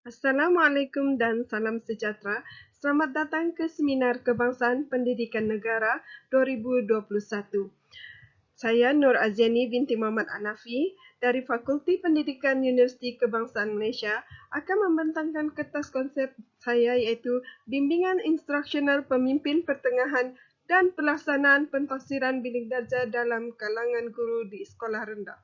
Assalamualaikum dan salam sejahtera. Selamat datang ke Seminar Kebangsaan Pendidikan Negara 2021. Saya Nur Aziani binti Muhammad Anafi dari Fakulti Pendidikan Universiti Kebangsaan Malaysia akan membentangkan kertas konsep saya iaitu Bimbingan Instruksional Pemimpin Pertengahan dan Pelaksanaan Pentafsiran Bilik Darjah dalam kalangan guru di sekolah rendah.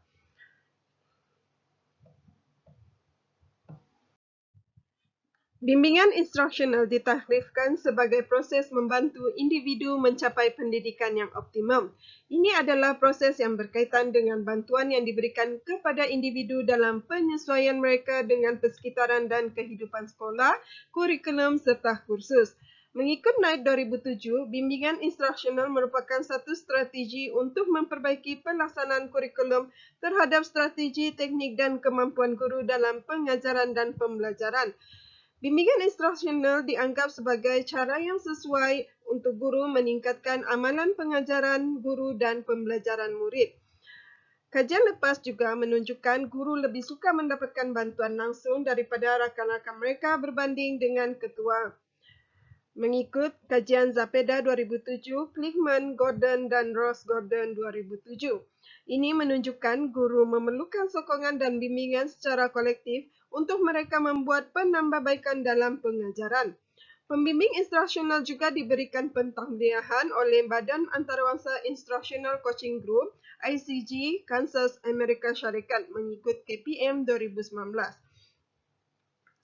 Bimbingan instruksional ditakrifkan sebagai proses membantu individu mencapai pendidikan yang optimum. Ini adalah proses yang berkaitan dengan bantuan yang diberikan kepada individu dalam penyesuaian mereka dengan persekitaran dan kehidupan sekolah, kurikulum serta kursus. Mengikut NAIP 2007, bimbingan instruksional merupakan satu strategi untuk memperbaiki pelaksanaan kurikulum terhadap strategi, teknik dan kemampuan guru dalam pengajaran dan pembelajaran. Bimbingan instruksional dianggap sebagai cara yang sesuai untuk guru meningkatkan amalan pengajaran guru dan pembelajaran murid. Kajian lepas juga menunjukkan guru lebih suka mendapatkan bantuan langsung daripada rakan-rakan mereka berbanding dengan ketua. Mengikut kajian Zapeda 2007, Klickman, Gordon dan Ross Gordon 2007. Ini menunjukkan guru memerlukan sokongan dan bimbingan secara kolektif untuk mereka membuat penambahbaikan dalam pengajaran. Pembimbing instruksional juga diberikan pentahdiahan oleh Badan Antarabangsa Instructional Coaching Group, ICG, Kansas, Amerika Syarikat mengikut KPM 2019.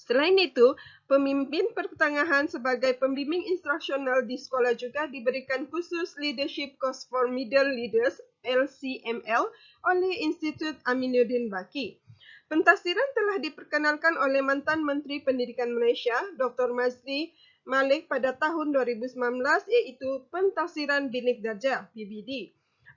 Selain itu, pemimpin pertengahan sebagai pembimbing instruksional di sekolah juga diberikan khusus Leadership Course for Middle Leaders (LCML) oleh Institut Aminuddin Baki. Pentafsiran telah diperkenalkan oleh mantan Menteri Pendidikan Malaysia, Dr. Mazli Malik pada tahun 2019 iaitu Pentafsiran Bilik Darjah (PBD).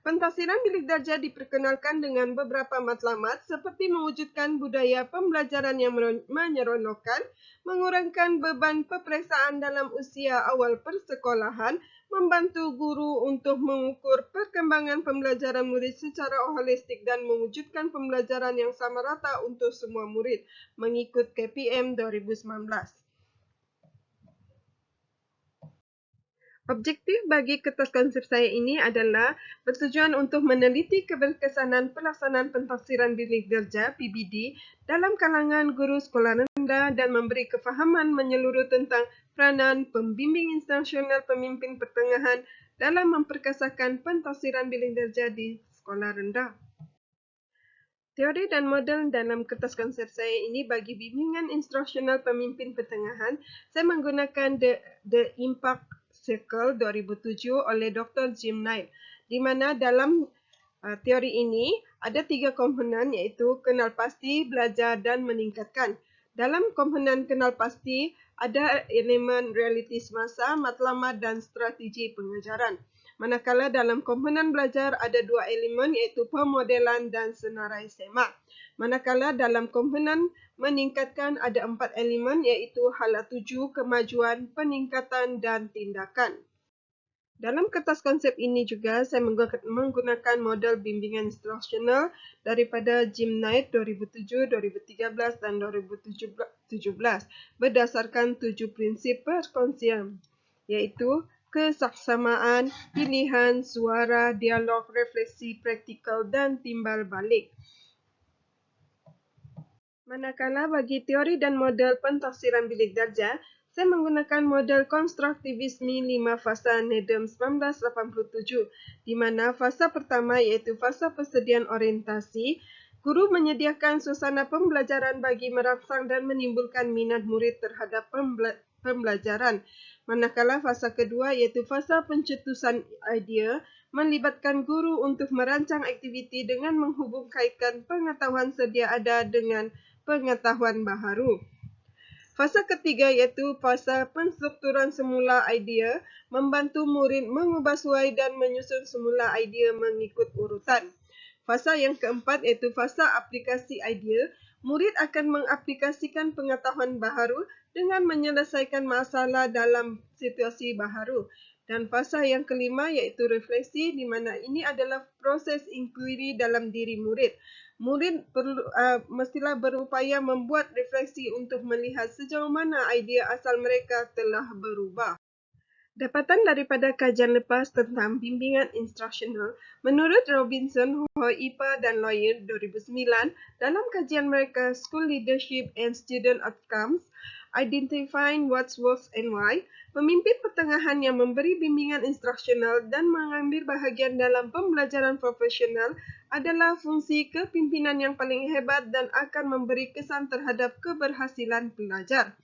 Pentafsiran bilik darjah diperkenalkan dengan beberapa matlamat seperti mewujudkan budaya pembelajaran yang menyeronokkan, mengurangkan beban peperiksaan dalam usia awal persekolahan, membantu guru untuk mengukur perkembangan pembelajaran murid secara holistik dan mewujudkan pembelajaran yang sama rata untuk semua murid mengikut KPM 2019. Objektif bagi kertas konsep saya ini adalah bertujuan untuk meneliti keberkesanan pelaksanaan pentafsiran bilik darjah (PBD) dalam kalangan guru sekolah rendah dan memberi kefahaman menyeluruh tentang peranan pembimbing instruksional pemimpin pertengahan dalam memperkasakan pentafsiran bilik darjah di sekolah rendah. Teori dan model dalam kertas konsep saya ini bagi bimbingan instruksional pemimpin pertengahan, saya menggunakan The Impact Circle 2007 oleh Dr. Jim Knight, di mana dalam teori ini ada 3 komponen iaitu kenal pasti, belajar dan meningkatkan. Dalam komponen kenal pasti ada elemen realiti semasa, matlamat dan strategi pengajaran. Manakala dalam komponen belajar ada 2 elemen iaitu pemodelan dan senarai semak. Manakala dalam komponen meningkatkan ada 4 elemen iaitu hala tuju, kemajuan, peningkatan dan tindakan. Dalam kertas konsep ini juga saya menggunakan model bimbingan instruksional daripada Jim Knight 2007, 2013 dan 2017 berdasarkan 7 prinsip perkongsian iaitu kesaksamaan, pilihan, suara, dialog, refleksi, praktikal dan timbal balik. Manakala bagi teori dan model pentafsiran bilik darjah, saya menggunakan model konstruktivisme 5 fasa Nedum 1987, di mana fasa pertama iaitu fasa persediaan orientasi, guru menyediakan suasana pembelajaran bagi merangsang dan menimbulkan minat murid terhadap pembelajaran. Manakala fasa kedua iaitu fasa pencetusan idea, melibatkan guru untuk merancang aktiviti dengan menghubungkan pengetahuan sedia ada dengan pengetahuan baharu. Fasa ketiga iaitu fasa penstrukturan semula idea, membantu murid mengubah suai dan menyusun semula idea mengikut urutan. Fasa yang keempat iaitu fasa aplikasi idea, murid akan mengaplikasikan pengetahuan baharu dengan menyelesaikan masalah dalam situasi baharu. Dan fasa yang kelima iaitu refleksi, di mana ini adalah proses inquiry dalam diri murid. Murid mestilah berupaya membuat refleksi untuk melihat sejauh mana idea asal mereka telah berubah. Dapatan daripada kajian lepas tentang bimbingan instruksional, menurut Robinson, Hoipa dan Lawyer 2009, dalam kajian mereka School Leadership and Student Outcomes, Identifying What's Works and Why, pemimpin pertengahan yang memberi bimbingan instruksional dan mengambil bahagian dalam pembelajaran profesional adalah fungsi kepimpinan yang paling hebat dan akan memberi kesan terhadap keberhasilan pelajar.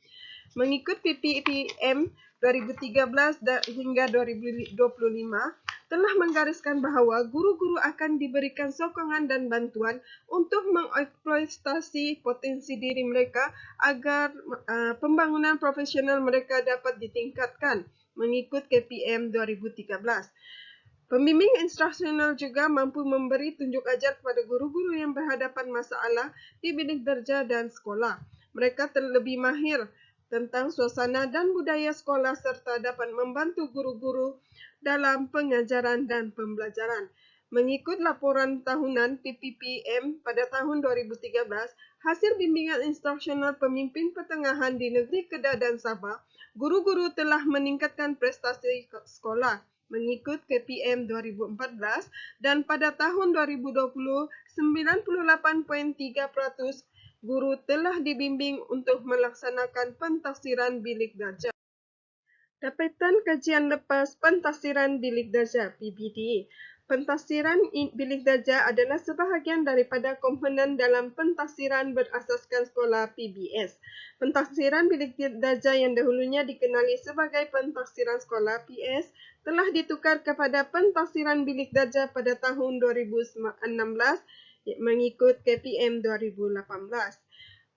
Mengikut PPPM 2013 hingga 2025, telah menggariskan bahawa guru-guru akan diberikan sokongan dan bantuan untuk mengeksploitasi potensi diri mereka agar pembangunan profesional mereka dapat ditingkatkan mengikut KPM 2013. Pembimbing instruksional juga mampu memberi tunjuk ajar kepada guru-guru yang berhadapan masalah di bilik darjah dan sekolah. Mereka lebih mahir tentang suasana dan budaya sekolah serta dapat membantu guru-guru dalam pengajaran dan pembelajaran. Mengikut laporan tahunan PPPM pada tahun 2013, hasil bimbingan instruksional pemimpin pertengahan di negeri Kedah dan Sabah, guru-guru telah meningkatkan prestasi sekolah mengikut KPM 2014 dan pada tahun 2020, 98.3% guru telah dibimbing untuk melaksanakan pentafsiran bilik darjah. Dapatan kajian lepas pentafsiran bilik darjah (PBD). Pentafsiran bilik darjah adalah sebahagian daripada komponen dalam pentafsiran berasaskan sekolah (PBS). Pentafsiran bilik darjah yang dahulunya dikenali sebagai pentafsiran sekolah (PS) telah ditukar kepada pentafsiran bilik darjah pada tahun 2016 mengikut KPM 2018.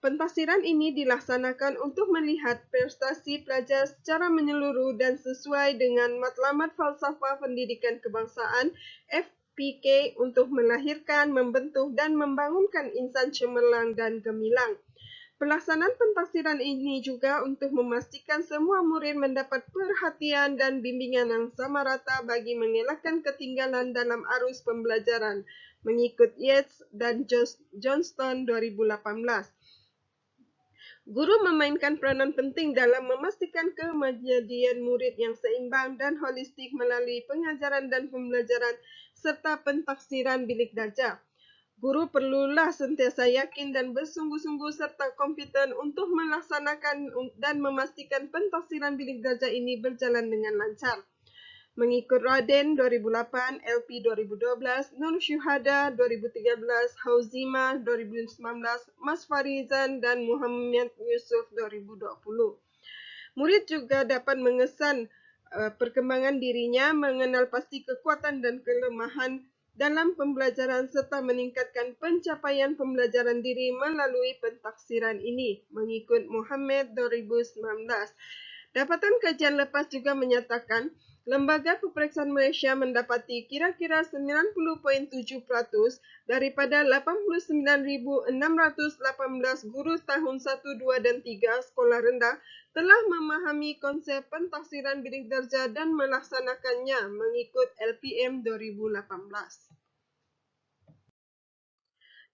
Pentafsiran ini dilaksanakan untuk melihat prestasi pelajar secara menyeluruh dan sesuai dengan matlamat falsafah pendidikan kebangsaan FPK untuk melahirkan, membentuk dan membangunkan insan cemerlang dan gemilang. Pelaksanaan pentafsiran ini juga untuk memastikan semua murid mendapat perhatian dan bimbingan yang sama rata bagi mengelakkan ketinggalan dalam arus pembelajaran mengikut Yates dan Johnston 2018. Guru memainkan peranan penting dalam memastikan kemajadian murid yang seimbang dan holistik melalui pengajaran dan pembelajaran serta pentafsiran bilik darjah. Guru perlulah sentiasa yakin dan bersungguh-sungguh serta kompeten untuk melaksanakan dan memastikan pentafsiran bilik darjah ini berjalan dengan lancar. Mengikut Raden 2008, LP 2012, Nur Syuhada 2013, Hauzima 2019, Mas Farizan dan Muhammad Yusuf 2020. Murid juga dapat mengesan perkembangan dirinya, mengenal pasti kekuatan dan kelemahan dalam pembelajaran serta meningkatkan pencapaian pembelajaran diri melalui pentafsiran ini mengikut Muhammad 2019. Dapatan kajian lepas juga menyatakan Lembaga Peperiksaan Malaysia mendapati kira-kira 90.7% daripada 89,618 guru tahun 1, 2 dan 3 sekolah rendah telah memahami konsep pentafsiran bilik darjah dan melaksanakannya mengikut LPM 2018.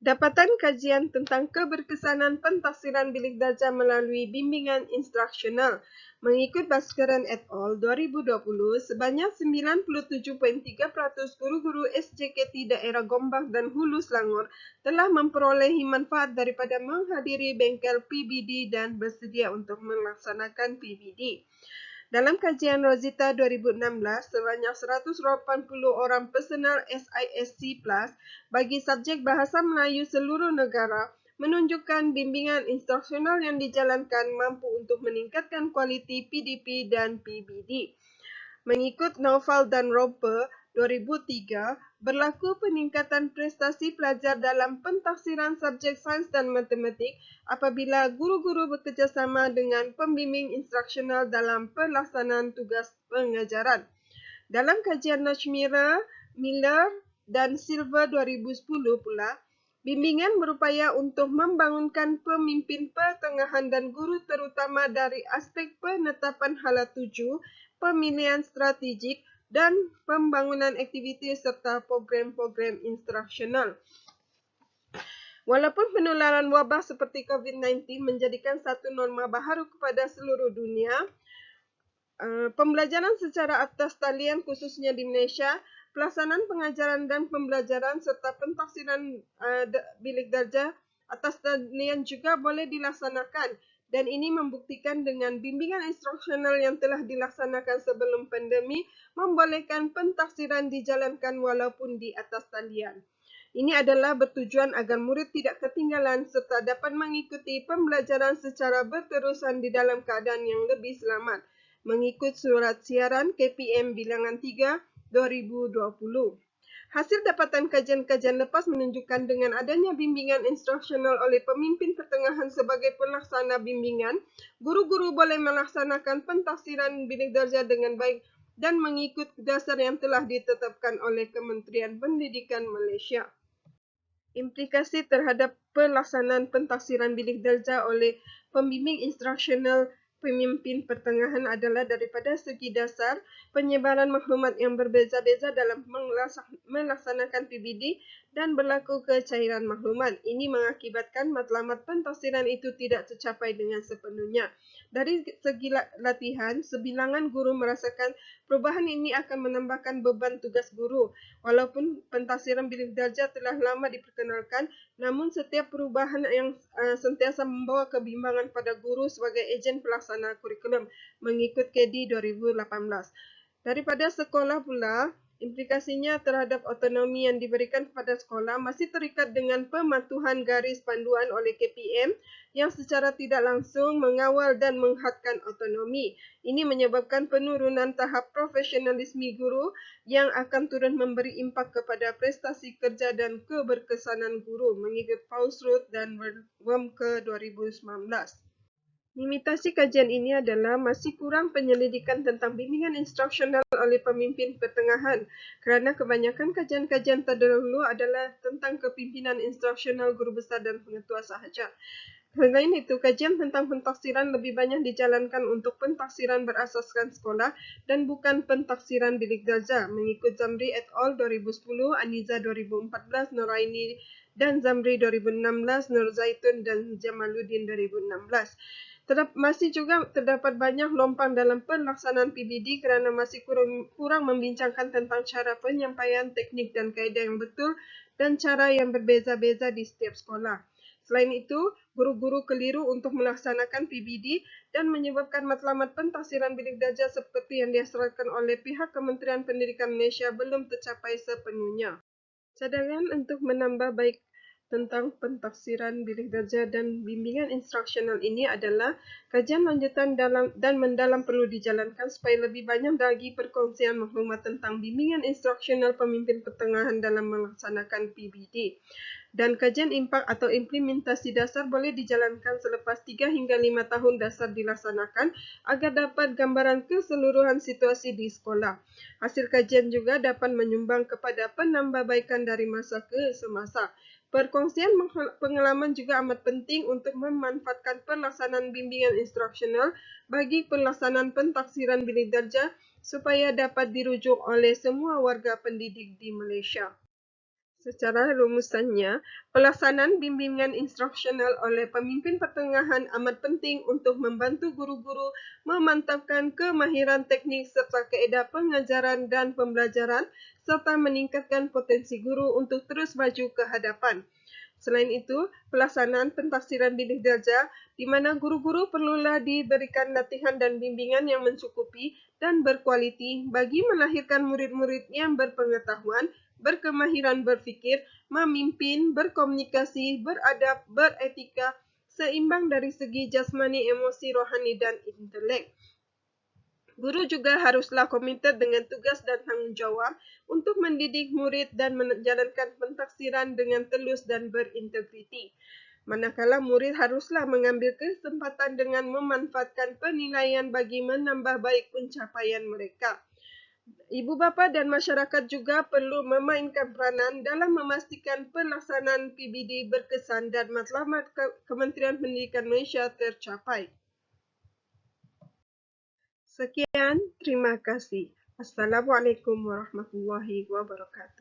Dapatan kajian tentang keberkesanan pentafsiran bilik darjah melalui bimbingan instruksional. Mengikut Bhaskaran et al. 2020, sebanyak 97.3% guru-guru SJKT daerah Gombak dan Hulu Selangor telah memperolehi manfaat daripada menghadiri bengkel PBD dan bersedia untuk melaksanakan PBD. Dalam kajian Rosita 2016, sebanyak 180 orang personal SISC Plus bagi subjek Bahasa Melayu seluruh negara menunjukkan bimbingan instruksional yang dijalankan mampu untuk meningkatkan kualiti PDP dan PBD. Mengikut Naufal dan Roper 2003, berlaku peningkatan prestasi pelajar dalam pentafsiran subjek sains dan matematik apabila guru-guru bekerjasama dengan pembimbing instruksional dalam pelaksanaan tugas pengajaran. Dalam kajian Nashmira, Miller dan Silver 2010 pula, bimbingan berupaya untuk membangunkan pemimpin pertengahan dan guru terutama dari aspek penetapan hala tuju, pemilihan strategik dan pembangunan aktiviti serta program-program instruksional. Walaupun penularan wabak seperti COVID-19 menjadikan satu norma baharu kepada seluruh dunia, pembelajaran secara atas talian khususnya di Malaysia, pelaksanaan pengajaran dan pembelajaran serta pentafsiran bilik darjah atas talian juga boleh dilaksanakan, dan ini membuktikan dengan bimbingan instruksional yang telah dilaksanakan sebelum pandemi membolehkan pentafsiran dijalankan walaupun di atas talian. Ini adalah bertujuan agar murid tidak ketinggalan serta dapat mengikuti pembelajaran secara berterusan di dalam keadaan yang lebih selamat, mengikut Surat Siaran KPM Bilangan 3 2020. Hasil dapatan kajian-kajian lepas menunjukkan dengan adanya bimbingan instruksional oleh pemimpin pertengahan sebagai pelaksana bimbingan, guru-guru boleh melaksanakan pentafsiran bilik darjah dengan baik dan mengikut dasar yang telah ditetapkan oleh Kementerian Pendidikan Malaysia. Implikasi terhadap pelaksanaan pentafsiran bilik darjah oleh pembimbing instruksional pemimpin pertengahan adalah daripada segi dasar, penyebaran maklumat yang berbeza-beza dalam melaksanakan PBD dan berlaku kecairan maklumat. Ini mengakibatkan matlamat pentafsiran itu tidak tercapai dengan sepenuhnya. Dari segi latihan, sebilangan guru merasakan perubahan ini akan menambahkan beban tugas guru. Walaupun pentafsiran bilik darjah telah lama diperkenalkan, namun setiap perubahan yang sentiasa membawa kebimbangan pada guru sebagai ejen pelaksana kurikulum mengikut KD 2018. Daripada sekolah pula, implikasinya terhadap autonomi yang diberikan kepada sekolah masih terikat dengan pematuhan garis panduan oleh KPM yang secara tidak langsung mengawal dan menghadkan autonomi. Ini menyebabkan penurunan tahap profesionalisme guru yang akan turut memberi impak kepada prestasi kerja dan keberkesanan guru mengikut Paulsrud dan Wormke 2019. Limitasi kajian ini adalah masih kurang penyelidikan tentang bimbingan instruksional oleh pemimpin pertengahan kerana kebanyakan kajian-kajian terdahulu adalah tentang kepimpinan instruksional guru besar dan pengetua sahaja. Selain itu, kajian tentang pentafsiran lebih banyak dijalankan untuk pentafsiran berasaskan sekolah dan bukan pentafsiran bilik darjah mengikut Zamri et al. 2010, Aniza 2014, Noraini dan Zamri 2016, Nur Zaitun dan Jamaluddin 2016. Masih juga terdapat banyak lompang dalam pelaksanaan PBD kerana masih kurang membincangkan tentang cara penyampaian, teknik dan kaedah yang betul dan cara yang berbeza-beza di setiap sekolah. Selain itu, guru-guru keliru untuk melaksanakan PBD dan menyebabkan matlamat pentafsiran bilik darjah seperti yang diasaskan oleh pihak Kementerian Pendidikan Malaysia belum tercapai sepenuhnya. Cadangan untuk menambah baik tentang pentafsiran bilik darjah dan bimbingan instruksional ini adalah kajian lanjutan dan mendalam perlu dijalankan supaya lebih banyak lagi perkongsian maklumat tentang bimbingan instruksional pemimpin pertengahan dalam melaksanakan PBD. Dan kajian impak atau implementasi dasar boleh dijalankan selepas 3 hingga 5 tahun dasar dilaksanakan agar dapat gambaran keseluruhan situasi di sekolah. Hasil kajian juga dapat menyumbang kepada penambahbaikan dari masa ke semasa. Perkongsian pengalaman juga amat penting untuk memanfaatkan pelaksanaan bimbingan instruksional bagi pelaksanaan pentafsiran bilik darjah supaya dapat dirujuk oleh semua warga pendidik di Malaysia. Secara rumusannya, pelaksanaan bimbingan instruksional oleh pemimpin pertengahan amat penting untuk membantu guru-guru memantapkan kemahiran teknik serta kaedah pengajaran dan pembelajaran serta meningkatkan potensi guru untuk terus maju ke hadapan. Selain itu, pelaksanaan pentafsiran bilik darjah di mana guru-guru perlulah diberikan latihan dan bimbingan yang mencukupi dan berkualiti bagi melahirkan murid-murid yang berpengetahuan, berkemahiran berfikir, memimpin, berkomunikasi, beradab, beretika, seimbang dari segi jasmani, emosi, rohani dan intelek. Guru juga haruslah komited dengan tugas dan tanggungjawab untuk mendidik murid dan menjalankan pentafsiran dengan telus dan berintegriti. Manakala murid haruslah mengambil kesempatan dengan memanfaatkan penilaian bagi menambah baik pencapaian mereka. Ibu bapa dan masyarakat juga perlu memainkan peranan dalam memastikan pelaksanaan PBD berkesan dan matlamat Kementerian Pendidikan Malaysia tercapai. Sekian, terima kasih. Assalamualaikum warahmatullahi wabarakatuh.